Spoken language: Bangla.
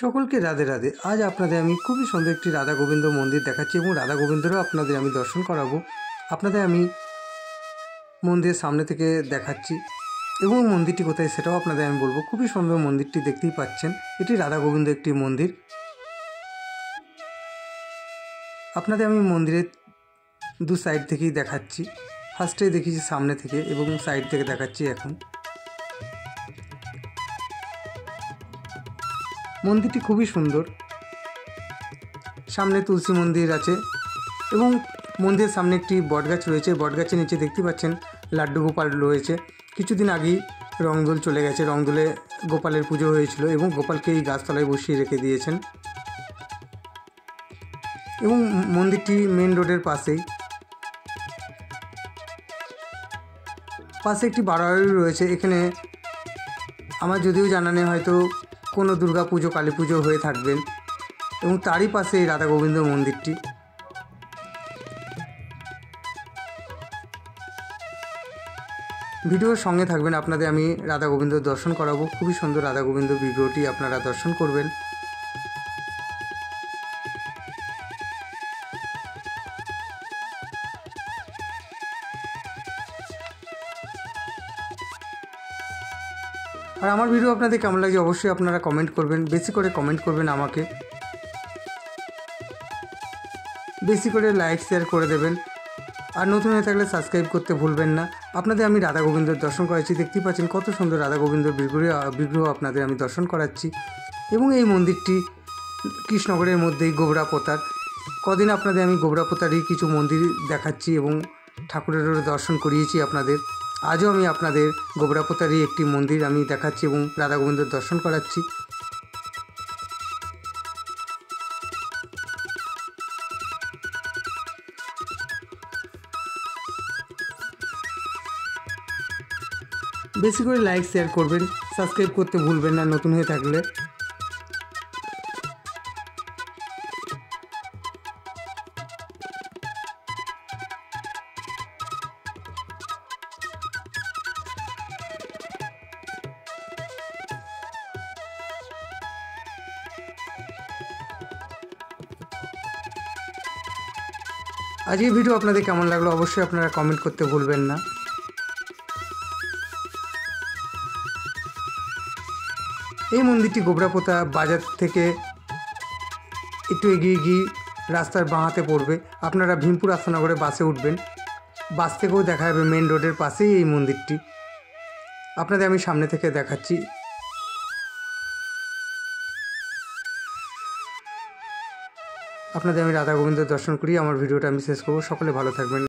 সকলকে রাধে রাধে। আজ আপনাদের আমি খুবই সুন্দর একটি রাধা গোবিন্দ মন্দির দেখাচ্ছি এবং রাধা গোবিন্দেরও আপনাদের আমি দর্শন করাবো। আপনাদের আমি মন্দিরের সামনে থেকে দেখাচ্ছি এবং মন্দিরটি কোথায় সেটাও আপনাদের আমি বলবো। খুবই সুন্দর মন্দিরটি, দেখতেই পাচ্ছেন এটি রাধা গোবিন্দ একটি মন্দির। আপনাদের আমি মন্দিরের দু সাইড থেকেই দেখাচ্ছি। ফার্স্টে দেখিয়েছি সামনে থেকে এবং সাইড থেকে দেখাচ্ছি। এখন মন্দিরটি খুবই সুন্দর। সামনে তুলসী মন্দির আছে এবং মন্দিরের সামনে একটি বটগাছ রয়েছে। বটগাছের নিচে দেখতে পাচ্ছেন লাড্ডু গোপাল রয়েছে। কিছুদিন আগেই রংদোল চলে গেছে। রংদোলে গোপালের পুজো হয়েছিল এবং গোপালকে এই গাছতলায় বসিয়ে রেখে দিয়েছেন। এবং মন্দিরটি মেন রোডের পাশে একটি বাড়াবাড়ি রয়েছে। এখানে আমার যদিও জানা নেই, হয়তো কোনো দুর্গা পুজো কালী পুজো হয়ে থাকবেন এবং তারই পাশে এই রাধা গোবিন্দ মন্দিরটি। ভিডিওর সঙ্গে থাকবেন, আপনাদের আমি রাধা গোবিন্দ দর্শন করাবো। খুবই সুন্দর রাধা গোবিন্দ ভিডিওটি আপনারা দর্শন করবেন। আর আমার ভিডিও আপনাদের কেমন লাগে অবশ্যই আপনারা কমেন্ট করবেন। বেশি করে কমেন্ট করবেন, আমাকে বেশি করে লাইক শেয়ার করে দেবেন। আর নতুন হয়ে থাকলে সাবস্ক্রাইব করতে ভুলবেন না। আপনাদের আমি রাধা গোবিন্দর দর্শন করাচ্ছি। দেখতেই পাচ্ছেন কত সুন্দর রাধা গোবিন্দর বিগ্রহ আপনাদের আমি দর্শন করাচ্ছি। এবং এই মন্দিরটি কৃষ্ণনগরের মধ্যেই গোবরাপোতার। কদিন আপনাদের আমি গোবরাপোতারই কিছু মন্দির দেখাচ্ছি এবং ঠাকুরেরও দর্শন করিয়েছি আপনাদের। আজও আমি আপনাদের গোবরাপোতারই একটি মন্দির আমি দেখাচ্ছি এবং রাধা গোবিন্দর দর্শন করাচ্ছি। বেশি করে লাইক শেয়ার করবেন, সাবস্ক্রাইব করতে ভুলবেন না নতুন হয়ে থাকলে। আজ এই ভিডিও আপনাদের কেমন লাগলো অবশ্যই আপনারা কমেন্ট করতে ভুলবেন না। এই মন্দিরটি গোবরাপোতা বাজার থেকে একটু এগিয়ে গিয়ে রাস্তার বাঁ হাতে পড়বে। আপনারা ভীমপুর আস্থানগরে বাসে উঠবেন, বাস থেকেও দেখা যাবে মেন রোডের পাশেই এই মন্দিরটি। আপনাদের আমি সামনে থেকে দেখাচ্ছি। আপনাদের আমি রাধা গোবিন্দ দর্শন করি আমার ভিডিওটা আমি শেষ করব। সকলে ভালো থাকবেন।